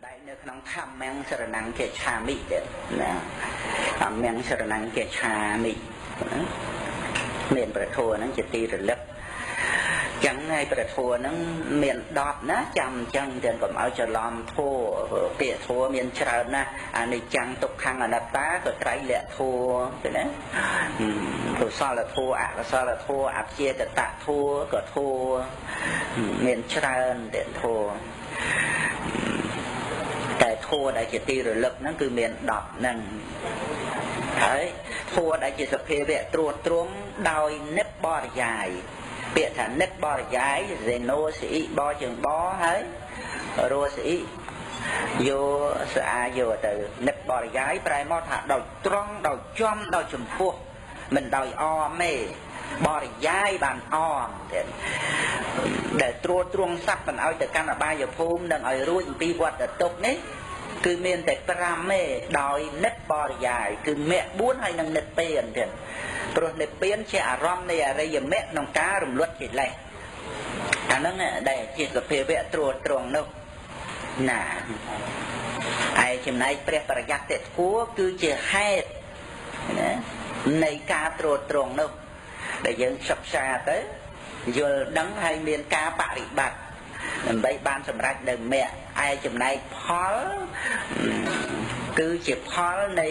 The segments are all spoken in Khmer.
đại nơiក្នុងធម្មមសរណង្កេឆាមិទៀតណាធម្មមសរណង្កេឆាមិមានប្រធัวហ្នឹងជាទីរលឹកចឹងហើយប្រធัวហ្នឹងមាន10ណាចាំអញ្ចឹងទាំងកុំឲ្យច្រឡំធัวពាក្យធัวមានច្រើនណាស់អានិច្ចំទុក្ខំអនត្តាក៏ត្រៃលក្ខធัวទេណាកុសលធัวអកុសលធัวអព្យាកតធัวក៏ធัวមានច្រើនទៀតធัวតែធัวដែលជាទីរលឹកហ្នឹងគឺមាន10ហ្នឹងហើយធัวដែលជាសភាវៈត្រួតត្រងដោយនិបរិយាយពាក្យថានិបរិយាយសេណូសិអ៊ីបជើងបហើយរស់សិអ៊ីយោស្អាយោទៅនិបរិយាយប្រែមកថាដោយត្រង់ដោយចំដោយចំពោះមិនដោយអមទេបរិយាយបានអមទៀតដែលត្រួតត្រងសັບមិនឲ្យទៅកាន់អបាយភូមិនិងឲ្យរួចអំពីវត្តទុក្ខនេះគឺមានតែ5ទេដោយនិបរិយាយគឺមគ្គ4ហើយនឹងនិព្វានទៀតព្រោះនិព្វានជាអារម្មណ៍នៃអរិយមគ្គក្នុងការរំលត់កិលេសអាហ្នឹងដែលជាសភាវៈត្រួតត្រងនោះណាឯចំណែកព្រះបរិយត្តិធัวគឺជាហេតុណានៃការត្រួតត្រងនោះដែលយើងសិក្សាទៅយល់ដឹងហើយមានការបរិបត្តិដើម្បីបានសម្រេចនៅមគ្គឯចំណែកផលគឺជាផលនៃ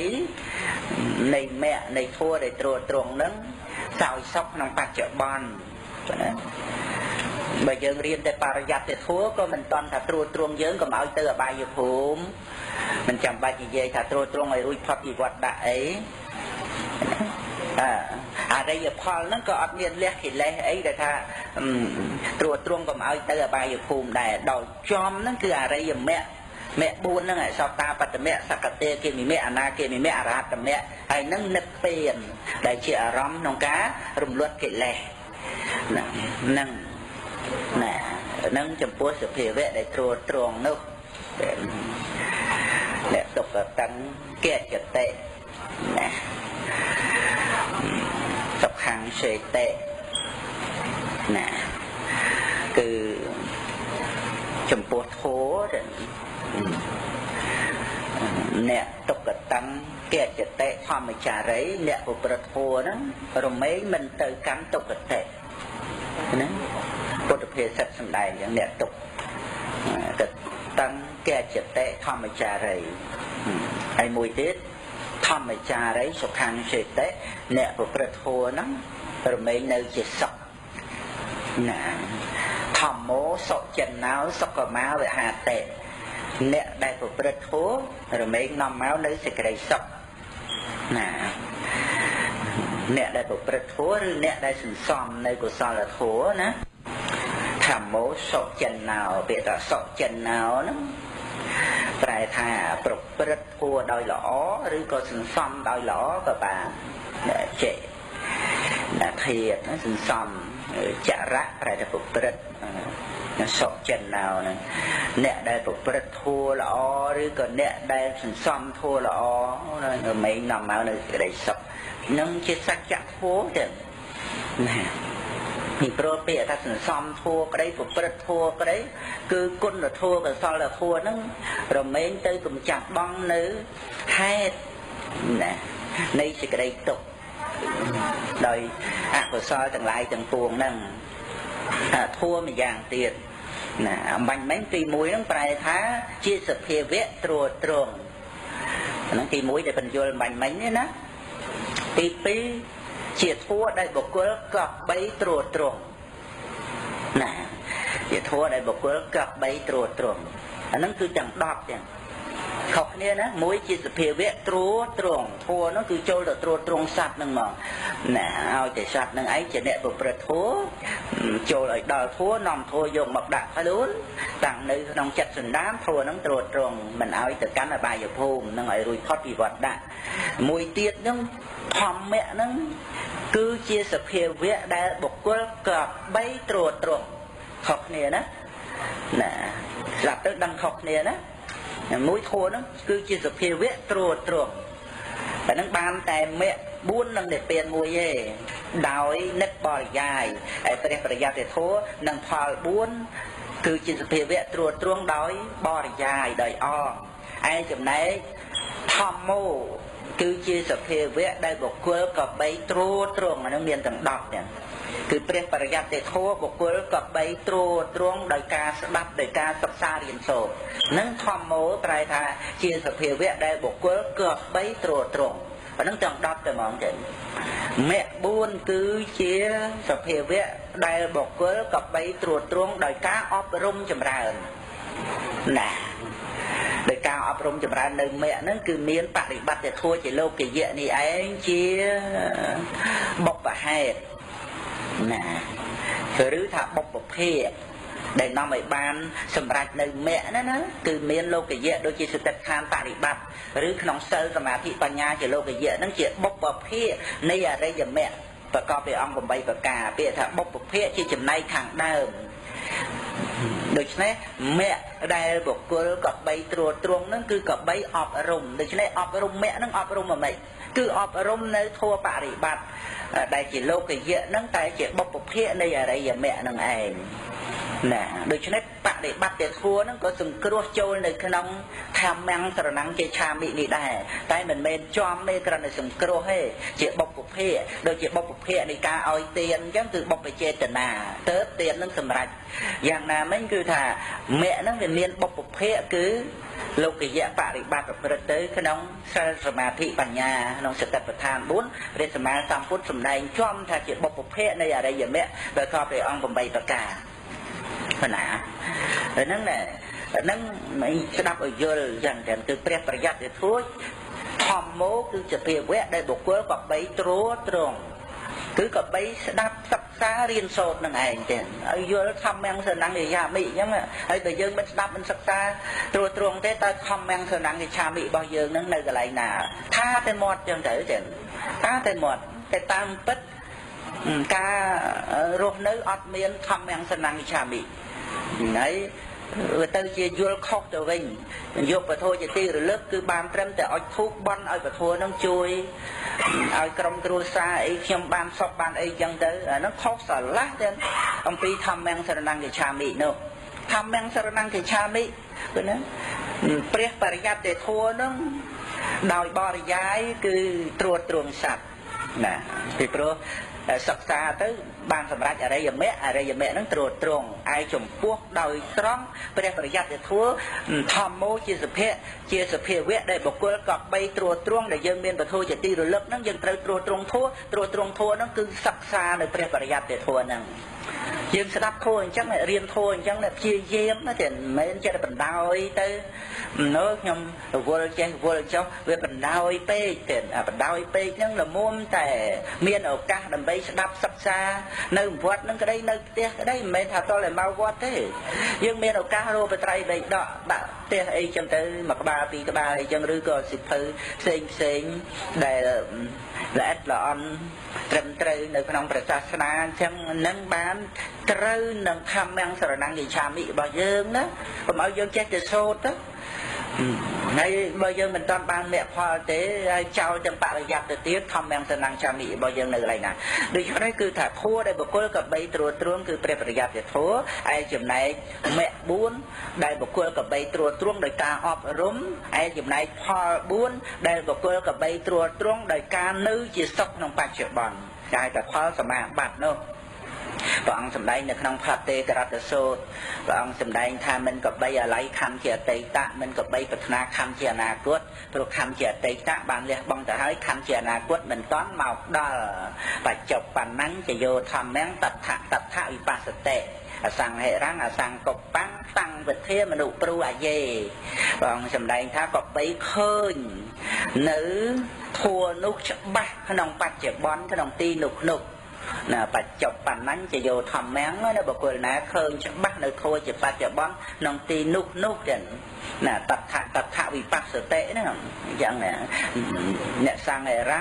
មគ្គនៃធัวដែលត្រួតត្រងនឹងសោយសុខក្នុងបច្ចុប្បន្នណាបើយើងរៀនតែបរិយត្តិធัวក៏មិនតន់ថាត្រួតត្រងយើងកុំឲ្យទៅអបាយភូមិមិនចាំបាច់និយាយថាត្រួតត្រងឲ្យរួចផុតពីវត្តដាក់អីអរិយផលហ្នឹងក៏អត់មានលះកិលេសអីដែលថាត្រួតត្រងកុំឲ្យទៅអបាយភូមិដែរដោយចំហ្នឹងគឺអរិយមគ្គមគ្គ4ហ្នឹងសតាបត្តមគ្គសកតេគិមិមគ្គអនាគិមិមគ្គអរហត្តមគ្គហើយហ្នឹងនិព្វានដែលជាអារម្មណ៍ក្នុងការរំលត់កិលេសហ្នឹងណាហ្នឹងចំពោះសភាវៈដែលត្រួតត្រងនោះអ្នកទុក្ខតੰកេចតិណាសុខੰសេតិណាគឺចំពោះធម៌អ្នកទុក្ខតੰកេចតិធម្មចារីអ្នកប្រព្រឹត្តធម៌ហ្នឹងរមែងមិនទៅកាន់ទុក្ខតិណាពុទ្ធភាសិតសម្ដែងយ៉ាងអ្នកទុក្ខតੰកេចតិធម្មចារីហើយមួយទៀតធម្មចារីសុខੰសេតិអ្នកប្រព្រឹត្តធម៌ហ្នឹងរមែងនៅជាសុខណាធម្មោសុចិណោសុខមាវិហាតិអ្នកដែលប្រព្រឹត្តធម៌រមែងនាំមកនៅសេចក្តីសុខណាអ្នកដែលប្រព្រឹត្តធម៌ឬអ្នកដែលសន្សំនៅកុសលធម៌ណាធម្មោសុចិណោពាក្យថាសុចិណោហ្នឹងប្រែថាប្រព្រឹត្តធម៌ដោយល្អឬក៏សន្សំដោយល្អក៏បានចេណាធាតសន្សំចរៈប្រែថាប្រព្រឹត្តសុចិណោហ្នឹងអ្នកដែលប្រព្រឹត្តធម៌ល្អឬក៏អ្នកដែលសន្សំធម៌ល្អនឹងមិននាំមកនៅសេចក្តីសុខនឹងជាសច្ចធម៌ទេណាពីព្រោះពាក្យថាសន្សំធัวក្តីប្រព្រឹត្តធัวក្តីគឺគុណធัวកុសលធัวហ្នឹងរមែងទៅកំចាត់បងនៅហេតុណានៃសេចក្តីទុក្ខដោយអកុសលទាំងឡាយទាំងពួងហ្នឹងធัวមួយយ៉ាងទៀតណាអំបញ្ញមិញទី1ហ្នឹងប្រែថាជាសភាវៈត្រួតត្រងហ្នឹងទី1ដែលបញ្យល់អំបញ្ញមិញណាទី2ជាធัวដែលបុគ្គលកប់3ត្រួតត្រងណាជាធัวដែលបុគ្គលកប់3ត្រួតត្រងអាហ្នឹងគឺទាំង10ទាំងខុសគ្នាណាមួយជាសភាវៈត្រួតត្រងធัวនោះគឺចូលទៅត្រួតត្រងសត្វហ្នឹងមកណាឲ្យតែសត្វហ្នឹងឯងជាអ្នកប្រព្រឹត្តធัวចូលឲ្យដល់ធัวនាំធัวយកមកដាក់ខ្លួនតាំងនៅក្នុងចិត្តសន្តានធัวហ្នឹងត្រួតត្រងមិនឲ្យទៅកាន់អបាយភូមិនឹងឲ្យរួចផុតពីវត្តដាក់មួយទៀតហ្នឹងធម្មៈហ្នឹងគឺជាសភាវៈដែលបុគ្គលកប់3ត្រួតត្រងខុសគ្នាណាស្ដាប់ទៅដឹងខុសគ្នាណាមួយធัวហ្នឹងគឺជាសភាវៈត្រួតត្រងតែហ្នឹងបានតែមគ្គ4និងនិព្វានមួយទេដោយនិបរិយាយហើយព្រះបរិយត្តិធម៌និងផល4 គឺជាសភាវៈត្រួតត្រងដោយបរិយាយដោយអងឯចំណែកធម្មោគឺជាសភាវៈដែលបុគ្គលក៏បីត្រួតត្រងអានឹងមានទាំង10ទាំងគឺព្រះបរិយត្តិធម៌បុគ្គលក៏បីត្រួតត្រងដោយការស្ដាប់ដោយការសិក្សារៀនសូត្រនឹងធម្មោប្រែថាជាសភាវៈដែលបុគ្គលក៏បីត្រួតត្រងអានឹងទាំង10តែហ្មងចឹងមគ្គ4គឺជាសភាវៈដែលបុគ្គលក៏បីត្រួតត្រងដោយការអប់រំចម្រើនណាដោយការអប់រំចម្រើននៅមគ្គហ្នឹងគឺមានបរិបត្តិធម៌ជាលោកយៈនេះឯងជាបុព្វហេតុណាឬថាបុព្វភេទដែលនាំឲ្យបានសម្រេចនៅមគ្គណាគឺមានលោកយៈដូចជាសតិដ្ឋានបរិបត្តិឬក្នុងសិលសមាធិបញ្ញាជាលោកយៈហ្នឹងជាបុព្វភេទនៃអរិយមគ្គប្រកបដោយអង្គ8ប្រការពាក្យថាបុព្វភេទជាចំណែកខាងដើមដូច្នេះមគ្គដែលបុគ្គលក៏បីត្រួតត្រងហ្នឹងគឺក៏បីអប់រំដូច្នេះអប់រំមគ្គហ្នឹងអប់រំអ្វីគឺអប់រំនៅធម៌បរិបត្តិដែលជាលោកយៈហ្នឹងតែជាបុព្វភេទនៃអរិយមគ្គហ្នឹងឯងណាដូច្នេះបដិបត្តិធម៌ហ្នឹងក៏សង្គ្រោះចូលនៅក្នុងធម្មំសរណង្គជាឆាមិនេះដែរតែមិនមែនចំទេគ្រាន់តែសង្គ្រោះទេជាបុព្វភេទដូចជាបុព្វភេទនៃការឲ្យទានអញ្ចឹងគឺបុព្វចេតនាទៅទាននឹងសម្រេចយ៉ាងណាមិញគឺថាមគ្គហ្នឹងវាមានបុព្វភេទគឺលោកយៈបរិបត្តិប្រព្រឹត្តទៅក្នុងសិលសមាធិបញ្ញាក្នុងសតិប្បដ្ឋាន4ព្រះសម្មាសម្ពុទ្ធសម្ដែងចំថាជាបុព្វភេទនៃអរិយមគ្គដែលខបដោយអង្គ8ប្រការណាហ្នឹងដែរហ្នឹងស្ដាប់ឲ្យយល់យ៉ាងចឹងគឺព្រះប្រយ័ត្នទៅធួចធម្មោគឺជាភាវៈដែលបុគ្គលក៏បីត្រួតត្រងគឺក៏បីស្ដាប់សិក្សារៀនសូត្រនឹងឯងទៀតឲ្យយល់ធម្មំសរណង្គយាមិអញ្ចឹងហើយបើយើងមិនស្ដាប់មិនសិក្សាត្រួតត្រងទេតើធម្មំសរណង្គយាមិរបស់យើងនឹងនៅកន្លែងណាថាតែមាត់ចឹងទៅចឹងថាតែមាត់តែតាមពិតការរស់នៅអត់មានធម្មំសរណង្គយាមិហើយទៅជាយល់ខុសទៅវិញយកពធជាទីរលឹកគឺបានត្រឹមតែអុជធូបបន់ឲ្យពធនឹងជួយឲ្យក្រុមគ្រួសារអីខ្ញុំបានសុខបានអីចឹងទៅអានោះខុសស្រឡះទៅអំពីធម្មំសរណង្គយាមិនោះធម្មំសរណង្គយាមិគឺណាព្រះបរិយត្តិធម៌នឹងដោយបរិយាយគឺត្រួតត្រងសត្វណាពីព្រោះសិក្សាទៅបានសម្រេចអរិយមគ្គហ្នឹងត្រួតត្រងឯចំពោះដោយត្រង់ព្រះបរិយត្តិធម៌ធម្មោជាសភាវៈដែលបុគ្គលក៏បីត្រួតត្រងដែលយើងមានពធជាទីរលឹកហ្នឹងយើងត្រូវត្រួតត្រងធម៌ហ្នឹងគឺសិក្សានៅព្រះបរិយត្តិធម៌ហ្នឹងយើងស្ដាប់ធម៌អញ្ចឹងរៀនធម៌អញ្ចឹងព្យាយាមណាតែមិនមែនចេះតែបណ្ដោយទៅនៅខ្ញុំរវល់ចេះរវល់ចុះវាបណ្ដោយពេកទេបណ្ដោយពេកហ្នឹងល្មមតែមានឱកាសដើម្បីស្ដាប់សិក្សានៅវត្តហ្នឹងក្តីនៅផ្ទះក្តីមិនមែនថាតលតែមកវត្តទេយើងមានឱកាសរកបត្រៃបីដកដាក់ផ្ទះអីចឹងទៅមួយក្បាលពីរក្បាលអីចឹងឬក៏សិភៅផ្សេងដែលល្អិតល្អន់ត្រឹមត្រូវនៅក្នុងព្រះសាសនាអញ្ចឹងនឹងបានត្រូវនឹងធម្មំសរណង្គយាមិរបស់យើងណាកុំឲ្យយើងចេះតែសូត្រទៅហើយបើយើងមិនទាន់បានមគ្គផលទេហើយចោលទាំងបរិយ័តទៅទៀតធម្មំសរណង្គយាមិរបស់យើងនៅកន្លែងណាដូច្នេះគឺថាធัวដែលបុគ្គលក៏បីត្រួតត្រងគឺព្រះបរិយ័តធัวឯចំណែកមគ្គ4ដែលបុគ្គលក៏បីត្រួតត្រងដោយការអប់រំឯចំណែកផល4ដែលបុគ្គលក៏បីត្រួតត្រងដោយការនៅជាសុខក្នុងបច្ចុប្បន្នតែផលសមាបត្តិនោះព្រះអង្គសម្ដែងនៅក្នុងផតេករតសូត្រព្រះអង្គសម្ដែងថាមិនក៏បីអាល័យខណ្ឌជាអតីតមិនក៏បីប្រាថ្នាខណ្ឌជាអនាគតព្រោះខណ្ឌជាអតីតបានលះបង់ទៅហើយខណ្ឌជាអនាគតមិនតាន់មកដល់បច្ចុប្បន្នចយោធម្មំតថវិបស្សតិអសង្ហិរੰអសង្កុបាំងតាំងវិធាមនុប្រូអាយេព្រះអង្គសម្ដែងថាក៏បីឃើញនៅធัวនោះច្បាស់ក្នុងបច្ចុប្បន្នក្នុងទីនោះណាបច្ចុប្បន្នចយោធម្មំណាបុគ្គលណាឃើញច្បាស់នៅធัวជាបច្ចុប្បន្នក្នុងទីនោះចឹងណាតថវិបស្សតិហ្នឹងអញ្ចឹងអ្នកសង្ហិរੰ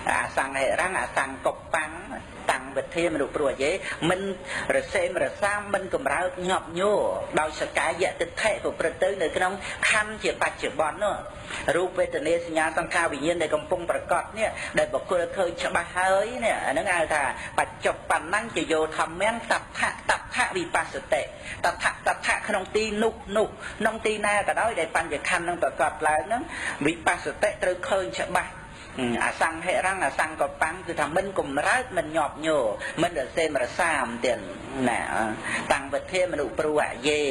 អសង្ហិរੰអសង្កុបាំងតាំង វិធីមនុស្សព្រោះយេមិនរសេមរសាមិនកំរើកញាប់ញ័រដោយសកាយៈទិដ្ឋិប្រព្រឹត្តទៅនៅក្នុងខណ្ឌជាបច្ចុប្បន្ននោះរូបវេទនាសញ្ញាសង្ខារវិញ្ញាណដែលកំពុងប្រកបនេះដែលបុគ្គលឃើញច្បាស់ហើយនេះអាហ្នឹងហៅថាបច្ចុប្បន្នញ្ញយោធម្មញ្ញតថវិបស្សតិតថក្នុងទីនោះក្នុងទីណាក៏ដោយដែលបញ្ញខណ្ឌនឹងប្រកបឡើងហ្នឹងវិបស្សតិត្រូវឃើញច្បាស់អសង្ហិរੰអសង្កបੰគឺថាមិនកំរើកមិនញាប់ញ័រមិនរសេមរសាមទៀតណាតាំងវិធាមនុស្សព្រោះអយេ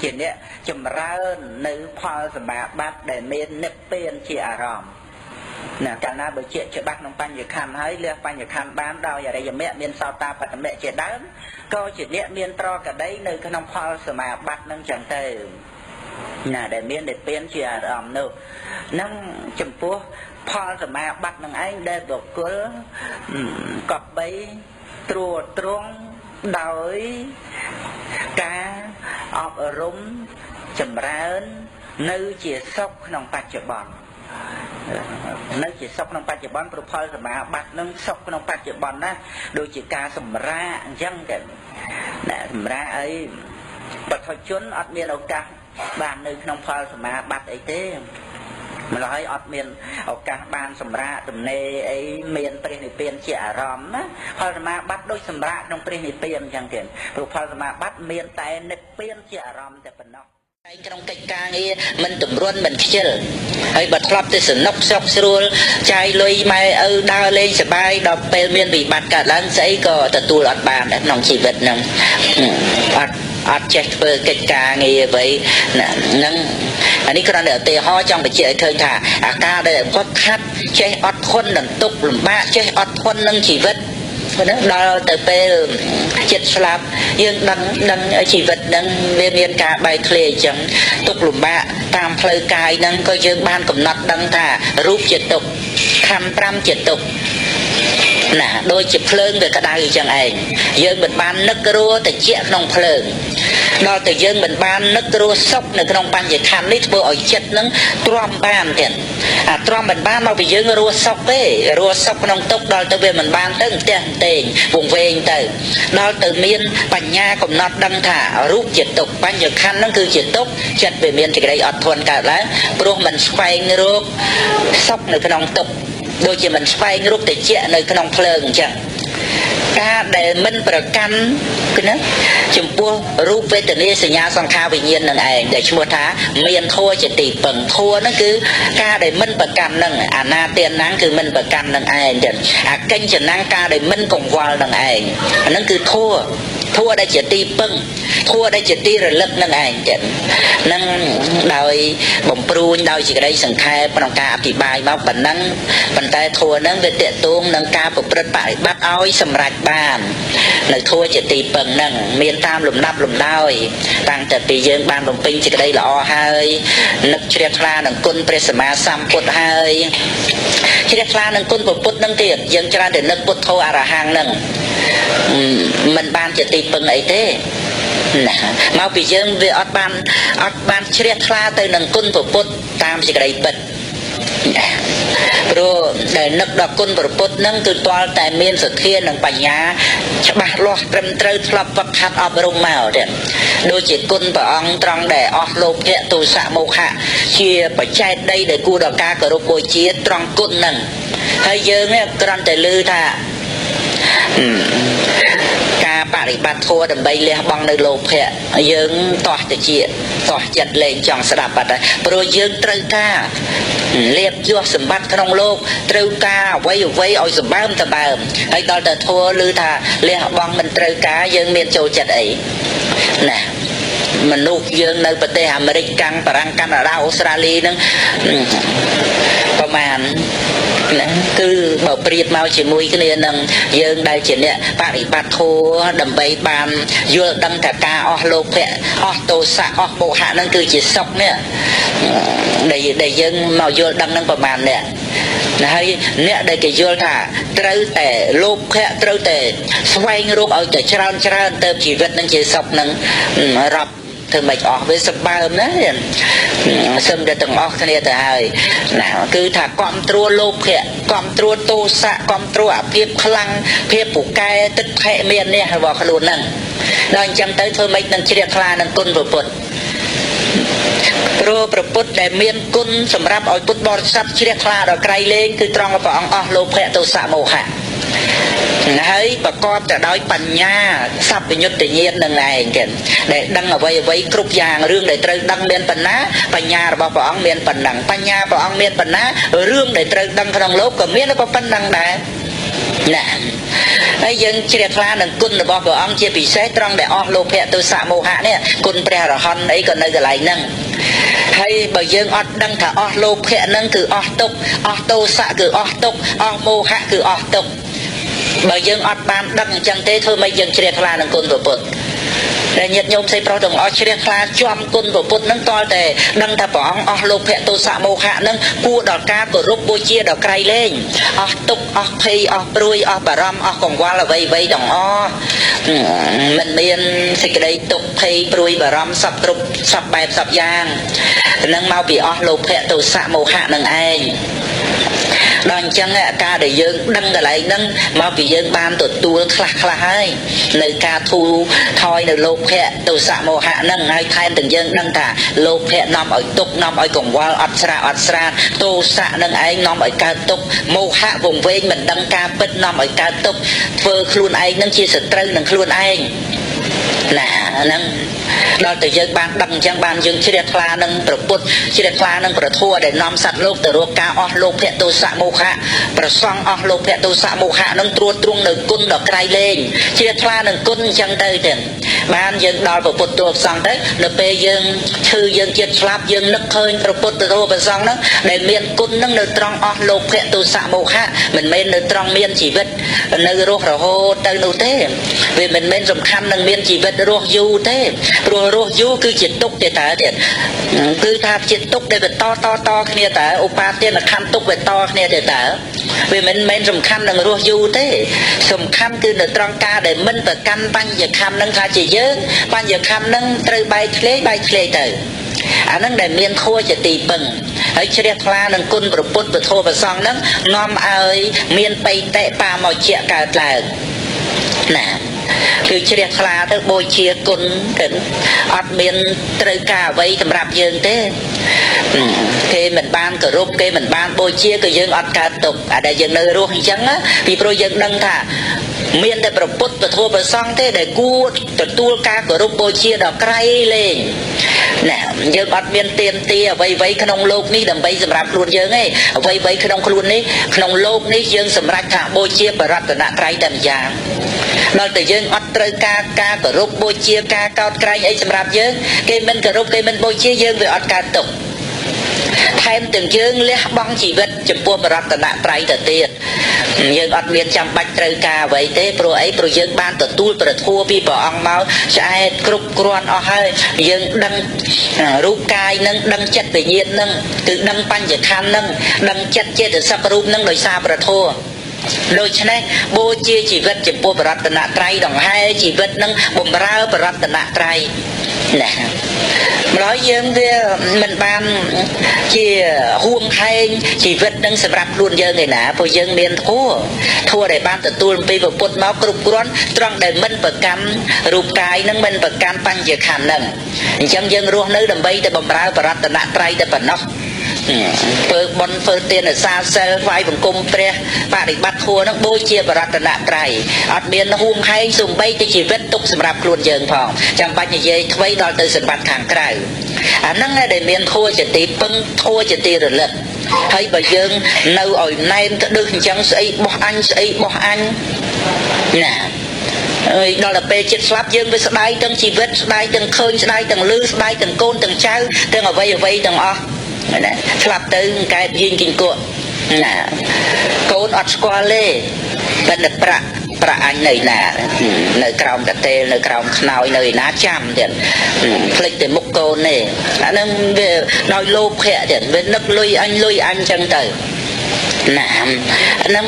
ជាអ្នកចម្រើននៅផលសមាបត្តិដែលមាននិព្វានជាអារម្មណ៍ណាកាលណាបើជាច្បាស់ក្នុងបញ្ញខណ្ឌហើយលះបញ្ញខណ្ឌបានដោយអរិយមគ្គមានសោតាបត្តមគ្គជាដើមក៏ជាអ្នកមានត្រកដីនៅក្នុងផលសមាបត្តិនឹងចឹងទៅណាដែលមាននិព្វានជាអារម្មណ៍នោះនឹងចំពោះផលសមាបត្តិនឹងឯងដែលបុគ្គលកបីត្រួតត្រងដោយការអប់រំចម្រើននៅជាសុខក្នុងបច្ចុប្បន្ននៅជាសុខក្នុងបច្ចុប្បន្នប្រផលសមាបត្តិនឹងសុខក្នុងបច្ចុប្បន្នណាដូចជាការសម្រាកអញ្ចឹងទៅណាសម្រាកអីបឋមជនអត់មានឱកាសបាននៅក្នុងផលសមាបត្តិអីទេម្ល៉េះហើយអត់មានឱកាសបានសម្រាកទំនេរអីមានព្រះនិព្វានជាអារម្មណ៍ណាផលសមាបត្តិដូចសម្រាកក្នុងព្រះនិព្វានអញ្ចឹងទៀតព្រោះផលសមាបត្តិមានតែនិព្វានជាអារម្មណ៍តែប៉ុណ្ណោះក្នុងកិច្ចការងារមិនតម្រុនមិនខ្ជិលហើយបើធ្លាប់ទៅសនុកស្រុកស្រួលចាយលុយម៉ែឪដើរលេងសប្បាយដល់ពេលមានវិបត្តិកើតឡើងស្អីក៏ទទួលអត់បានក្នុងជីវិតហ្នឹងអត់ចេះធ្វើកិច្ចការងារអ្វីហ្នឹងអានេះគ្រាន់តែឧទាហរណ៍ចង់បញ្ជាក់ឲ្យឃើញថាអាការដែលគាត់ខាត់ចេះអត់ធន់នឹងទុក្ខលំបាកចេះអត់ធន់នឹងជីវិតដល់ទៅពេលចិត្តស្លាប់យើងដឹងជីវិតហ្នឹងវាមានការបែកធ្លាយអញ្ចឹងទុក្ខលំបាកតាមផ្លូវកាយហ្នឹងក៏យើងបានកំណត់ដឹងថារូបជាទុក្ខខណ្ឌ5ជាទុក្ខណាដូចជាភ្លើងវាក្តៅអញ្ចឹងឯងយើងមិនបាននឹករស់តិចក្នុងភ្លើងដល់តែយើងមិនបាននឹករស់សុខនៅក្នុងបញ្ញខណ្ឌនេះធ្វើឲ្យចិត្តនឹងទ្រាំបានទៀតអាទ្រាំមិនបានមកពីយើងរស់សុខទេរស់សុខក្នុងទុក្ខដល់ទៅវាមិនបានទៅផ្ទះតេងវង្វេងទៅដល់ទៅមានបញ្ញាកំណត់ដឹងថារូបជាទុក្ខបញ្ញខណ្ឌហ្នឹងគឺជាទុក្ខចិត្តវាមានសេចក្តីអត់ធន់កើតឡើងព្រោះមិនស្វែងរកសុខនៅក្នុងទុក្ខដូចជាមិនស្វែងរកតិចនៅក្នុងភ្លើងអញ្ចឹងការដែលមិនប្រកាន់គឺណាចំពោះរូបវេទនាសញ្ញាសង្ខារវិញ្ញាណនឹងឯងដែលឈ្មោះថាមានធัวជាទីពឹងធัวហ្នឹងគឺការដែលមិនប្រកាន់នឹងអាណាទានណាំងគឺមិនប្រកាន់នឹងឯងទៀតអាកិញ្ចណាំងការដែលមិនកង្វល់នឹងឯងអាហ្នឹងគឺធัวដែលជាទីពឹងធัวដែលជាទីរលឹកនឹងឯងទៀតនឹងដោយបំព្រួញដោយសេចក្តីសង្ខេបក្នុងការអធិប្បាយមកប៉ុណ្ណឹងប៉ុន្តែធัวហ្នឹងវាតេតួងនឹងការប្រព្រឹត្តបរិបត្តិឲ្យសម្រេចបាននៅធัวជាទីពឹងហ្នឹងមានតាមលំដាប់លំដោយតាំងតែពីយើងបានបំពេញសេចក្តីល្អហើយនឹកជ្រះថ្លានឹងគុណព្រះសម្មាសម្ពុទ្ធហើយជ្រះថ្លានឹងគុណព្រះពុទ្ធហ្នឹងទៀតយើងច្រើនតែនឹកពុទ្ធោអរហង្គហ្នឹងមិនបានជាទីពឹងអីទេណាមកពីយើងវាអត់បានជ្រះថ្លាទៅនឹងគុណព្រះពុទ្ធតាមសេចក្តីពិតព្រោះដែលនឹកដល់គុណព្រះពុទ្ធហ្នឹងគឺទាល់តែមានសទ្ធានិងបញ្ញាច្បាស់លាស់ត្រឹមត្រូវធ្លាប់វឹកហាត់អប់រំមកទៀតដូចជាគុណព្រះអង្គត្រង់ដែលអស់លោភៈទោសៈមោហៈជាបច្ចេកដីដែលគួរដល់ការគោរពបូជាត្រង់គុណហ្នឹងហើយយើងនេះគ្រាន់តែឮថាការបរិបត្តិធម៌ដើម្បីលះបង់នៅលោភៈយើងតោះតិចតោះចិត្តលែងចង់ស្ដាប់បាត់ហើយព្រោះយើងត្រូវការលៀបយសសម្បត្តិក្នុងលោកត្រូវការអ្វីឲ្យសម្បើមតបើមហើយដល់តែធម៌ឮថាលះបង់មិនត្រូវការយើងមានចូលចិត្តអីណាមនុស្សយើងនៅប្រទេសអាមេរិកកាំងបារាំងកាណាដាអូស្ត្រាលីហ្នឹងប្រហែលណាគឺបើប្រៀបមកជាមួយគ្នានឹងយើងដែលជាអ្នកបរិបត្តិធម៌ដើម្បីបានយល់ដឹងថាការអស់លោភៈអស់ទោសៈអស់មោហៈហ្នឹងគឺជាសុខនេះដែលយើងមកយល់ដឹងហ្នឹងប្រហែលអ្នកហើយអ្នកដែលគេយល់ថាត្រូវតែលោភៈត្រូវតែស្វែងរកឲ្យតែច្រើនទៅជីវិតនឹងជាសុខនឹងរាប់ ធ្វើមិនអស់វាសម្បើមណាសឹមតែទាំងអស់គ្នាទៅហើយណាគឺថាគាំទ្រលោភៈគាំទ្រទោសៈគាំទ្រអាភាពខ្លាំងភាពពូកែទឹកភ័យមាននេះរបស់ខ្លួនហ្នឹងដល់អញ្ចឹងទៅធ្វើមិននឹងជ្រះថ្លានឹងគុណព្រះពុទ្ធព្រោះព្រះពុទ្ធដែលមានគុណសម្រាប់ឲ្យពុទ្ធបរិស័ទជ្រះថ្លាដល់ក្រៃលែងគឺត្រង់ព្រះអង្គអស់លោភៈទោសៈមោហៈហើយប្រកបទៅដោយបញ្ញាសัพពញ្ញុត្តញ្ញាណនឹងឯងទៀតដែលដឹងអ្វីអ្វីគ្រប់យ៉ាងរឿងដែលត្រូវដឹងមានប៉ុណ្ណាបញ្ញារបស់ព្រះអង្គមានប៉ុណ្ណឹងបញ្ញាព្រះអង្គមានប៉ុណ្ណារឿងដែលត្រូវដឹងក្នុងលោកក៏មានប៉ុណ្ណឹងដែរណាហើយយើងជ្រះថ្លានឹងគុណរបស់ព្រះអង្គជាពិសេសត្រង់ដែលអស់លោភៈទោសៈមោហៈនេះគុណព្រះអរហន្តអីក៏នៅកន្លែងហ្នឹងហើយបើយើងអត់ដឹងថាអស់លោភៈហ្នឹងគឺអស់ទុក្ខអស់ទោសៈគឺអស់ទុក្ខអស់មោហៈគឺអស់ទុក្ខបើយើងអត់បានដឹងអញ្ចឹងទេធ្វើម៉េចយើងជ្រះថ្លានឹងគុណព្រះពុទ្ធតែញាតិញោមស្រីប្រុសទាំងអស់ជ្រះថ្លាជាប់គុណព្រះពុទ្ធនឹងតលតែដឹងថាព្រះអង្គអស់លោភៈទោសៈមោហៈនឹងគួរដល់ការគោរពបូជាដល់ក្រៃលែងអស់ទុក្ខអស់ភ័យអស់ព្រួយអស់បារម្ភអស់កង្វល់អ្វីអ្វីទាំងអស់មិនមានសេចក្តីទុក្ខភ័យព្រួយបារម្ភសពគ្រប់សពបែបសពយ៉ាងនឹងមកពីអស់លោភៈទោសៈមោហៈនឹងឯងដល់អញ្ចឹងការដែលយើងដឹងកន្លែងហ្នឹងមកពីយើងបានទទួលខ្លះហើយនៅការធូរថយនៅលោភៈទោសៈមោហៈហ្នឹងហើយថែមទាំងយើងដឹងថាលោភៈនាំឲ្យទុក្ខនាំឲ្យកង្វល់អត់ស្រាតទោសៈនឹងឯងនាំឲ្យកើតទុក្ខមោហៈវង្វេងមិនដឹងការពិតនាំឲ្យកើតទុក្ខធ្វើខ្លួនឯងនឹងជាសត្រូវនឹងខ្លួនឯងណាហ្នឹងដល់តែយើងបានដឹងអញ្ចឹងបានយើងជ្រះថ្លានឹងព្រះពុទ្ធជ្រះថ្លានឹងព្រះធម៌ដែលនាំសត្វលោកទៅរកការអស់លោភៈទោសៈមោហៈប្រសង់អស់លោភៈទោសៈមោហៈនឹងត្រួតត្រងនៅគុណដល់ក្រៃលែងជ្រះថ្លានឹងគុណអញ្ចឹងទៅទៀតបានយើងដល់ព្រះពុទ្ធព្រះសង្ឃទៅនៅពេលយើងឈឺយើងជាតិស្លាប់យើងនឹកឃើញព្រះពុទ្ធព្រះសង្ឃហ្នឹងដែលមានគុណហ្នឹងនៅត្រង់អស់លោភៈទោសៈមោហៈមិនមែននៅត្រង់មានជីវិតនៅរស់រហូតទៅនោះទេវាមិនមែនសំខាន់នឹងមានជីវិតរស់យូរទេព្រោះរស់យូរគឺជាទុក្ខទេតើទៀតគឺថាជាទុក្ខដែលបន្តគ្នាតើឧបាទានខណ្ឌទុក្ខវាតគ្នាទេតើវាមិនមែនសំខាន់នឹងរស់យូរទេសំខាន់គឺនៅត្រង់ការដែលមិនប្រកាន់បញ្ញខណ្ឌនឹងថាជាយើងបញ្ញខណ្ឌនឹងត្រូវបែកធ្លាយទៅអានឹងដែលមានធัวជាទីពឹងហើយជ្រះថ្លានឹងគុណព្រះពុទ្ធព្រះធម៌ព្រះសង្ឃនឹងនាំឲ្យមានបៃតេបាមកជាកើតឡើងណាគឺជ្រះថ្លាទៅបូជាគុណទៅអត់មានត្រូវការអ្វីសម្រាប់យើងទេគេមិនបានគោរពគេមិនបានបូជាក៏យើងអត់កើតទុក្ខអាដែលយើងនៅរស់អញ្ចឹងពីព្រោះយើងដឹងថាមានតែព្រះពុទ្ធព្រះធម៌ព្រះសង្ឃទេដែលគួរទទួលការគោរពបូជាដល់ក្រៃលែងណាយើងអត់មានទាមទារអ្វីក្នុងโลกនេះដើម្បីសម្រាប់ខ្លួនយើងទេអ្វីក្នុងខ្លួននេះក្នុងโลกនេះយើងសម្រេចថាបូជាបរតនត្រ័យតែម្យ៉ាងដល់តែយើងអត់ត្រូវការគោរពបូជាការកោតក្រែងអីសម្រាប់យើងគេមិនគោរពគេមិនបូជាយើងវាអត់កើតទុក្ខថែមទាំងយើងលះបង់ជីវិតចំពោះបរតនត្រ័យទៅទៀតយើងអត់មានចាំបាច់ត្រូវការអ្វីទេព្រោះអីព្រោះយើងបានទទួលព្រះធម៌ពីព្រះអង្គមកឆ្អែតគ្រប់គ្រាន់អស់ហើយយើងដឹងរូបកាយនឹងដឹងចិត្តវិញ្ញាណនឹងគឺដឹងបញ្ញខណ្ឌនឹងដឹងចិត្តចេតសិករូបនឹងដោយសារព្រះធម៌ដូច្នេះបូជាជីវិតចំពោះបរតនត្រ័យដង្ហែជីវិតនឹងបំរើបរតនត្រ័យណាម្ល៉េះយើងវាមិនបានជាហួងហែងជីវិតនឹងសម្រាប់ខ្លួនយើងឯណាព្រោះយើងមានធម៌ដែលបានទទួលពីព្រះពុទ្ធមកគ្រប់គ្រាន់ត្រង់ដែលមិនប្រកាន់រូបកាយនឹងមិនប្រកាន់បញ្ញខណ្ឌនឹងអញ្ចឹងយើងរស់នៅដើម្បីតែបំរើបរតនត្រ័យតែប៉ុណ្ណោះធ្វើបុណ្យធ្វើទានសាសិលថ្វាយបង្គំព្រះបរិបត្តិធម៌នឹងបូជាបរតនត្រ័យអត់មានហួងហែងសំបីតែជីវិតទុកសម្រាប់ខ្លួនយើងផងចាំបាច់និយាយថ្មីដល់ទៅសម្បត្តិខាងក្រៅអាហ្នឹងដែលមានធัวជាទីពឹងធัวជាទីរលឹកហើយបើយើងនៅឲ្យណែនក្ដឹសអញ្ចឹងស្អីបោះអញណាអើយដល់ទៅពេលចិត្តស្លាប់យើងវាស្ដាយទាំងជីវិតស្ដាយទាំងឃើញស្ដាយទាំងលឺស្ដាយទាំងកូនទាំងចៅទាំងអ្វីទាំងអស់ណាស្លាប់ទៅកើតយីងគិញគក់ណាកូនអត់ស្គាល់ទេតែប្រាក់អញនៅណានៅក្រោមកតេលនៅក្រោមខ្នើយនៅឯណាចាំទៀតភ្លេចតែមុខកូនទេអានឹងវាដោយលោភៈទៀតវានឹកលុយអញចឹងទៅណាអានឹង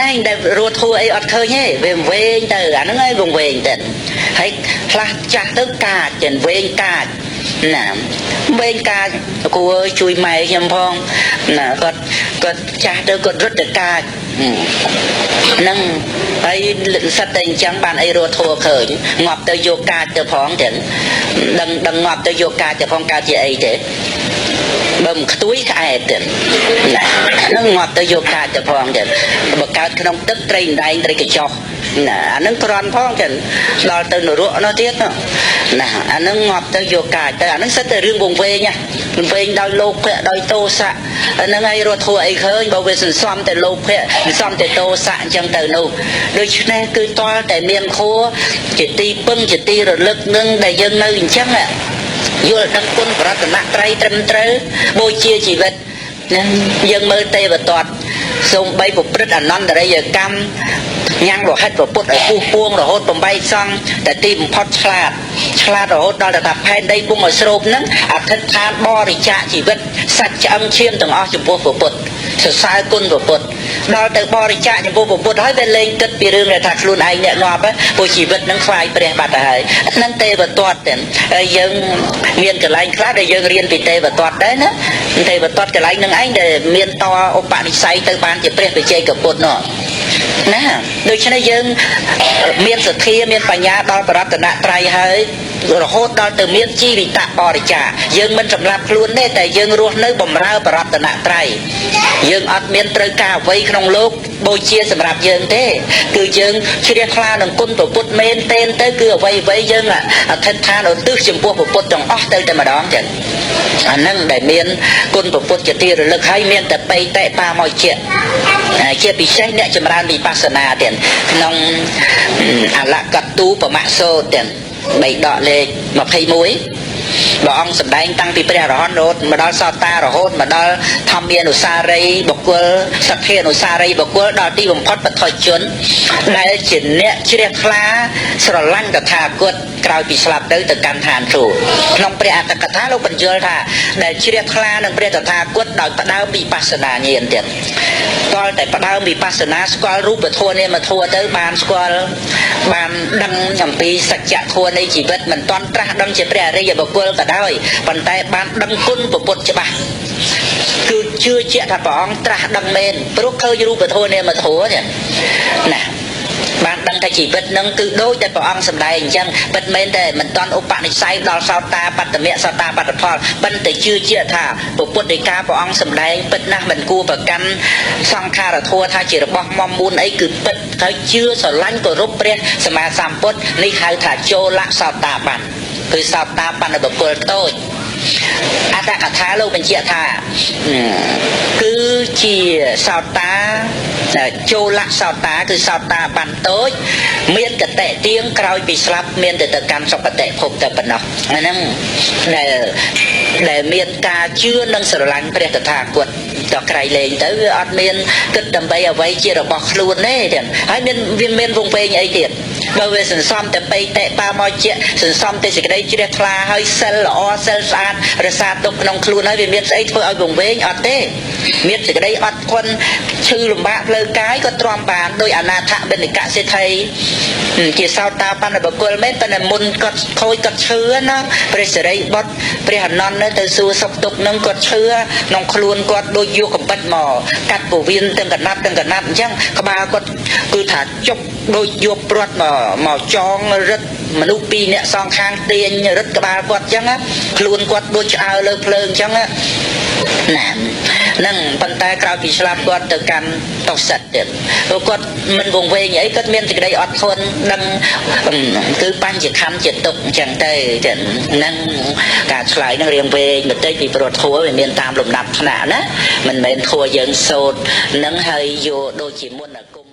ឯងដែលរស់ធួអីអត់ឃើញទេវាវែងទៅអានឹងឯងវង្វេងទៅ ហើយខ្លះចាស់ទៅកាចចិនវែងកាចណាវែងកាចគួរជួយម៉ែខ្ញុំផងណាគាត់ចាស់ទៅគាត់រត់ទៅកាចហ្នឹងហើយសិតតែអញ្ចឹងបានអីរត់ធัวឃើញងាប់ទៅយកកាចទៅផងចឹងដឹងងាប់ទៅយកកាចទៅផងកើតជាអីទេបើមិនខ្ទួយក្អែតទេណាហ្នឹងងាប់ទៅយកកាចទៅផងចឹងបើកើតក្នុងទឹកត្រីដែងត្រីកញ្ចុះណាអាហ្នឹងក្រាន់ផងចឹងដល់ទៅនរកនោះទៀតណាអាហ្នឹងងាប់ទៅយកកាចទៅអាហ្នឹងសិតតែរឿងវង្វេងវង្វេងដោយលោភៈដោយទោសៈអាហ្នឹងឲ្យរត់ធัวអីឃើញបើវាសន្សំតែលោភៈសន្សំតែទោសៈអញ្ចឹងទៅនោះដូច្នេះគឺតលតែមានធัวជាទីពឹងជាទីរលឹកនឹងដែលយើងនៅអញ្ចឹងយល់ដឹងគុណបរតនត្រ័យត្រឹមត្រូវបូជាជីវិតយើងមើលទេវទត្តសូមបីប្រព្រឹត្តអនន្តរិយកម្មញ៉ាំងរហិតប្រពុតឲ្យពុះពួងរហូតបំបីសង់តែទីបំផុតឆ្លាតរហូតដល់តែផែនដីពុំឲ្យស្រូបហ្នឹងអធិដ្ឋានបរិច្ចាគជីវិតសាច់ឆ្អឹងឈាមទាំងអស់ចំពោះពុទ្ធសរសើរគុណពុទ្ធដល់ទៅបរិច្ចាគចំពោះពុទ្ធហើយវាលែងគិតពីរឿងដែលថាខ្លួនឯងអ្នកងាប់ព្រោះជីវិតហ្នឹងខ្វាយព្រះបាត់ទៅហើយហ្នឹងទេវទត្តទាំងហើយយើងមានកន្លែងខ្លះដែលយើងរៀនពីទេវទត្តដែរណាទេវទត្តកន្លែងហ្នឹងឯងដែលមានតឧបនិស្ស័យទៅបានជាព្រះវិជ័យកពុទ្ធនោះណាដូច្នេះយើងមានសទ្ធាមានបញ្ញាដល់បរតនត្រ័យហើយរហូតដល់ទៅមានជីវិតបរិច្ចាគយើងមិនសម្លាប់ខ្លួនទេតែយើងរស់នៅបម្រើបរតនត្រ័យយើងអត់មានត្រូវការអ្វីក្នុងលោកបូជាសម្រាប់យើងទេគឺយើងជ្រះថ្លានឹងគុណព្រះពុទ្ធមែនទេទៅគឺអ្វីយើងអធិដ្ឋានឧទ្ទិសចំពោះព្រះពុទ្ធទាំងអស់ទៅតែម្ដងចឹងអានឹងដែលមានគុណព្រះពុទ្ធជាទីរលឹកហើយមានតែបេតិបាមកជាពិសេសអ្នកចម្រើនវិបស្សនាទៀតក្នុងអលកទូបមសោទៀតបីដកលេខ21ព្រះអង្គសម្ដែងតាំងពីព្រះរហន្តរហូតមកដល់សោតារហូតមកដល់ធម្មានុសារីបុគ្គលសទ្ធានុសារីបុគ្គលដល់ទីបំផុតបឋិជនដែលជាអ្នកជ្រះថ្លាស្រឡាញ់តថាគតក្រោយពីស្លាប់ទៅកាន់ឋានសួគ៌ក្នុងព្រះអត្តកថាលោកបញ្យល់ថាដែលជ្រះថ្លានឹងព្រះតថាគតដោយផ្ដើមវិបស្សនាញាណទៀតតលតែផ្ដើមវិបស្សនាស្គាល់រូបធម៌នាមធម៌ទៅបានស្គាល់បានដឹងអំពីសច្ចធម៌នៃជីវិតមិនទាន់ត្រាស់ដឹងជាព្រះអរិយបុគ្គលក៏ដោយប៉ុន្តែបានដឹងគុណពុទ្ធច្បាស់គឺជឿជាក់ថាព្រះអង្គត្រាស់ដឹងមែនព្រោះឃើញរូបធម៌នាមធម៌ណាបានដឹងថាជីវិតនឹងគឺដូចតែព្រះអង្គសម្ដែងអញ្ចឹងពិតមែនតែមិនទាន់ឧបនិស្ស័យដល់សោតាបត្តមៈសោតាបត្តផលប៉ុន្តែជឿជាក់ថាពុទ្ធដីកាព្រះអង្គសម្ដែងពិតណាស់មិនគួរប្រកាន់សង្ខារធម៌ថាជារបស់មមូនអីគឺពិតហើយជឿស្រឡាញ់គោរពព្រះសម្មាសម្ពុទ្ធនេះហៅថាចូលសោតាបត្តគឺសោតាបត្តបុគ្គលតូចអត្តកថាលោកបញ្ជាក់ថាគឺជាសោតាចូលសោតាគឺសោតាបានតូចមានកតេទៀងក្រោយពីស្លាប់មានតែទៅកាន់សុគតិភពតែប៉ុណ្ណោះអាហ្នឹងដែលមានការជឿនិងស្រឡាញ់ព្រះតថាគតដល់ក្រៃលែងទៅវាអត់មានគិតដើម្បីអ្វីជារបស់ខ្លួនទេទាំងហើយវាមានវង្វេងអីទៀតបើវាសន្សំតែបេតិបាមកជាសន្សំតែសេចក្តីជ្រះថ្លាហើយសិលល្អសិលស្អាតរសាទុកក្នុងខ្លួនហើយវាមានស្អីធ្វើឲ្យវង្វេងអត់ទេមានសេចក្តីអត់ធន់ឈឺលំបាកផ្លូវកាយក៏ទ្រាំបានដោយអនាថបិណ្ឌកសេដ្ឋីជាសោតាបត្តបុគ្គលមែនប៉ុន្តែមុនគាត់ខូចគាត់ឈឺណាព្រះសិរីបុត្រព្រះអនន្តទៅសួរសុខទុក្ខនឹងគាត់ឈឺក្នុងខ្លួនគាត់ដូចយកកំបិតមកកាត់ពោះវៀនទាំងកណាត់អញ្ចឹងក្បាលគាត់គឺថាជប់ដូចយកព្រាត់មកចងរឹតមនុស្សពីរអ្នកសងខាងទាញរឹតក្បាលគាត់អញ្ចឹងខ្លួនគាត់ដូចឆ្អើលើភ្លើងអញ្ចឹងណាហ្នឹងប៉ុន្តែក្រោយពីស្លាប់គាត់ទៅកាន់តុសិតទៀតព្រោះគាត់មិនវង្វេងអីគាត់មានសេចក្តីអត់ធន់ដឹងគឺបញ្ចខណ្ឌជាទុកអញ្ចឹងទៅហ្នឹងការឆ្លើយនឹងរៀងវែងបន្តិចពីព្រោះធัวវាមានតាមលំដាប់ថ្នាក់ណាមិនមែនធัวយើងសូត្រនឹងហើយយកដូចជាមុនអាគម